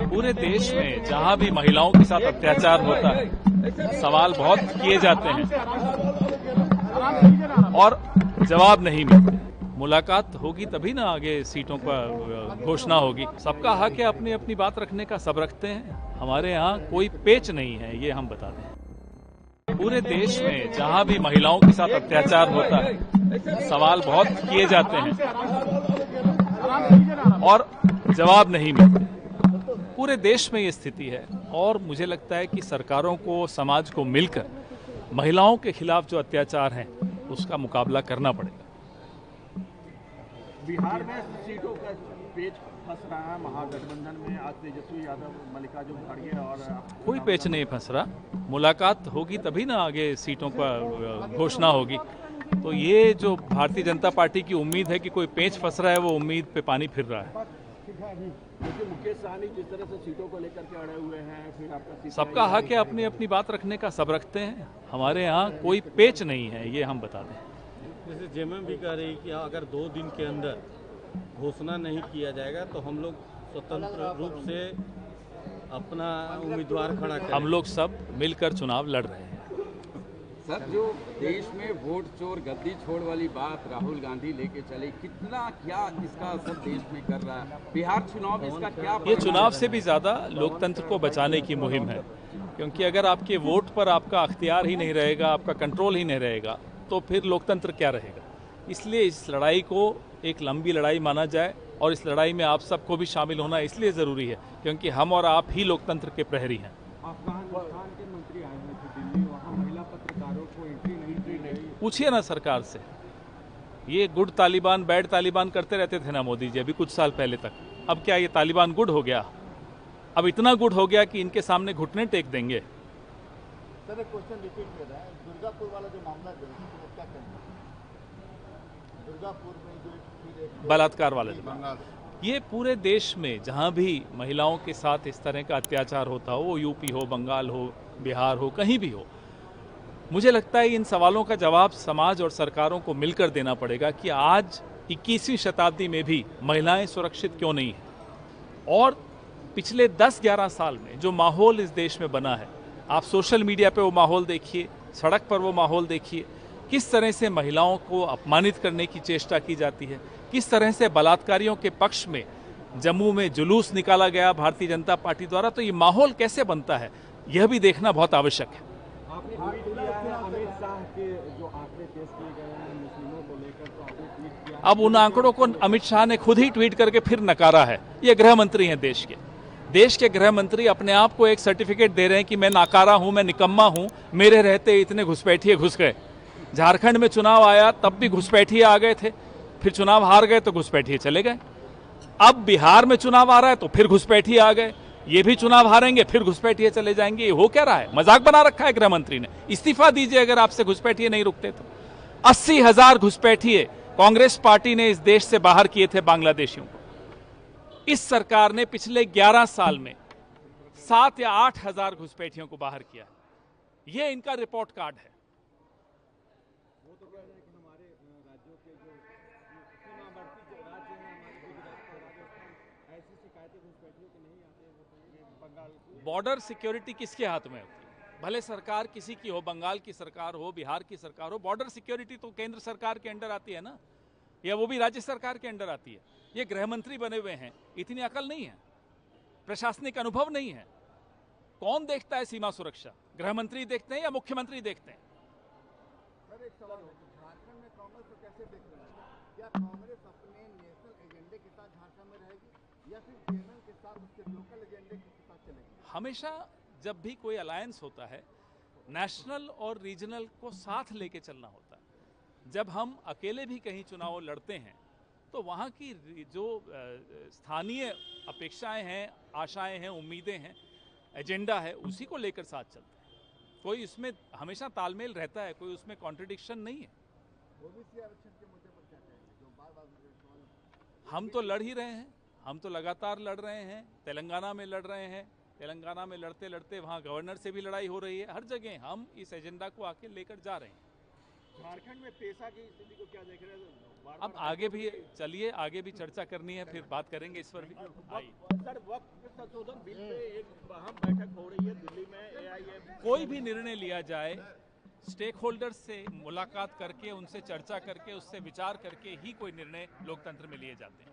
पूरे देश में जहां भी महिलाओं के साथ अत्याचार होता है, सवाल बहुत किए जाते हैं और जवाब नहीं मिलते। मुलाकात होगी तभी ना आगे सीटों का घोषणा होगी। सबका हक है अपनी अपनी बात रखने का, सब रखते हैं। हमारे यहाँ कोई पेच नहीं है, ये हम बता दें। पूरे देश में जहां भी महिलाओं के साथ अत्याचार होता है, सवाल बहुत किए जाते हैं और जवाब नहीं मिलते। पूरे देश में ये स्थिति है और मुझे लगता है कि सरकारों को, समाज को मिलकर महिलाओं के खिलाफ जो अत्याचार है उसका मुकाबला करना पड़ेगा। बिहार में सीटों का पेच फंस रहा है महागठबंधन में। आज तेजस्वी यादव, मल्लिकार्जुन खड़गे और कोई पेच नहीं फंस रहा। मुलाकात होगी तभी ना आगे सीटों का घोषणा होगी। तो ये जो भारतीय जनता पार्टी की उम्मीद है कि कोई पेच फंस रहा है, वो उम्मीद पे पानी फिर रहा है। क्योंकि मुकेश सहनी जिस तरह से सीटों को लेकर के अड़े हुए हैं, फिर आपका सबका हक है अपनी अपनी बात रखने का, सब रखते हैं। हमारे यहाँ कोई पेच नहीं है, ये हम बता दें। जैसे जेएमएम भी कह रही कि अगर 2 दिन के अंदर घोषणा नहीं किया जाएगा तो हम लोग स्वतंत्र रूप से अपना उम्मीदवार खड़ा करें। हम लोग सब मिलकर चुनाव लड़ रहे हैं। सर, जो देश में वोट चोर गद्दी छोड़ वाली बात राहुल गांधी लेके चले, कितना क्या इसका असर देश में कर रहा है? बिहार चुनाव में इसका क्या? ये चुनाव से भी ज्यादा लोकतंत्र को बचाने की मुहिम है, क्योंकि अगर आपके वोट पर आपका अख्तियार ही नहीं रहेगा, आपका कंट्रोल ही नहीं रहेगा, तो फिर लोकतंत्र क्या रहेगा। इसलिए इस लड़ाई को एक लंबी लड़ाई माना जाए और इस लड़ाई में आप सबको भी शामिल होना इसलिए ज़रूरी है क्योंकि हम और आप ही लोकतंत्र के प्रहरी हैं। अफगानिस्तान के मंत्री आए हुए थे दिल्ली, वहाँ महिला पत्रकारों को एंट्री नहीं। पूछिए ना सरकार से। ये गुड तालिबान बैड तालिबान करते रहते थे ना मोदी जी अभी कुछ साल पहले तक। अब क्या ये तालिबान गुड हो गया? अब इतना गुड हो गया कि इनके सामने घुटने टेक देंगे। सर, एक क्वेश्चन रिपीट कर रहा है। दुर्गापुर वाला जो मामला है, क्या करेंगे? दुर्गापुर में जो बलात्कार वाले ये पूरे देश में जहां भी महिलाओं के साथ इस तरह का अत्याचार होता हो, वो यूपी हो, बंगाल हो, बिहार हो, कहीं भी हो, मुझे लगता है इन सवालों का जवाब समाज और सरकारों को मिलकर देना पड़ेगा कि आज 21वीं शताब्दी में भी महिलाएं सुरक्षित क्यों नहीं हैं। और पिछले 10-11 साल में जो माहौल इस देश में बना है, आप सोशल मीडिया पे वो माहौल देखिए, सड़क पर वो माहौल देखिए, किस तरह से महिलाओं को अपमानित करने की चेष्टा की जाती है, किस तरह से बलात्कारियों के पक्ष में जम्मू में जुलूस निकाला गया भारतीय जनता पार्टी द्वारा। तो ये माहौल कैसे बनता है, यह भी देखना बहुत आवश्यक है। आपने ट्वीट किया है अमित शाह के जो आंकड़े पेश किए गए हैं मुस्लिमों को लेकर, तो आपने ट्वीट किया। अब उन आंकड़ों को अमित शाह ने खुद ही ट्वीट करके फिर नकारा है। ये गृह मंत्री हैं देश के गृह मंत्री अपने आप को एक सर्टिफिकेट दे रहे हैं कि मैं नाकारा हूं, मैं निकम्मा हूं, मेरे रहते इतने घुसपैठिए घुस गए। झारखंड में चुनाव आया तब भी घुसपैठिए आ गए थे, फिर चुनाव हार गए तो घुसपैठिए चले गए। अब बिहार में चुनाव आ रहा है तो फिर घुसपैठिए आ गए, ये भी चुनाव हारेंगे फिर घुसपैठिए चले जाएंगे। ये हो क्या रहा है? मजाक बना रखा है गृह मंत्री ने। इस्तीफा दीजिए अगर आपसे घुसपैठिए नहीं रुकते तो। 80,000 घुसपैठिए कांग्रेस पार्टी ने इस देश से बाहर किए थे बांग्लादेशियों को। इस सरकार ने पिछले 11 साल में 7 या 8,000 घुसपैठियों को बाहर किया। ये इनका रिपोर्ट कार्ड है। वो तो कह रहे हैं कि हमारे राज्यों के जो सीमावर्ती राज्य हैं, हमारे गुजरात और राजस्थान, ऐसी शिकायतें घुसपैठियों की नहीं आती है। बंगाल बॉर्डर सिक्योरिटी किसके हाथ में होती है? भले सरकार किसी की हो, बंगाल की सरकार हो, बिहार की सरकार हो, बॉर्डर सिक्योरिटी तो केंद्र सरकार के अंडर आती है ना, या वो भी राज्य सरकार के अंडर आती है। ये गृह मंत्री बने हुए हैं, इतनी अकल नहीं है, प्रशासनिक अनुभव नहीं है। कौन देखता है सीमा सुरक्षा? गृह मंत्री देखते हैं या मुख्यमंत्री देखते हैं? सर, एक सवाल है, झारखंड में कांग्रेस को कैसे देख रहे हैं? क्या कांग्रेस अपने नेशनल एजेंडे के साथ झारखंड में रहेगी या फिर जेएमएम के साथ उसके लोकल एजेंडे के साथ चलेगी? हमेशा जब भी कोई अलायंस होता है, नेशनल और रीजनल को साथ लेके चलना होता है। जब हम अकेले भी कहीं चुनाव लड़ते हैं तो वहाँ की जो स्थानीय अपेक्षाएं हैं, आशाएं हैं, उम्मीदें हैं, एजेंडा है, उसी को लेकर साथ चलते हैं। कोई इसमें हमेशा तालमेल रहता है, कोई उसमें कॉन्ट्रडिक्शन नहीं है। ओबीसी आरक्षण के मुद्दे पर क्या कहेंगे, जो बार-बार मुझे सवाल? हम तो लड़ ही रहे हैं, हम तो लगातार लड़ रहे हैं। तेलंगाना में लड़ रहे हैं, तेलंगाना में लड़ते लड़ते वहाँ गवर्नर से भी लड़ाई हो रही है। हर जगह हम इस एजेंडा को आके लेकर जा रहे हैं। झारखंड में पेशा की स्थिति को क्या देख रहे हैं? अब आगे भी चलिए, आगे भी चर्चा करनी है, फिर बात करेंगे इस पर भी। आइए। सर वक्त संशोधन बिल पे एक अहम बैठक हो रही है दिल्ली में एआईएम। कोई भी निर्णय लिया जाए, स्टेक होल्डर्स से मुलाकात करके, उनसे चर्चा करके, उससे विचार करके ही कोई निर्णय लोकतंत्र में लिए जाते हैं।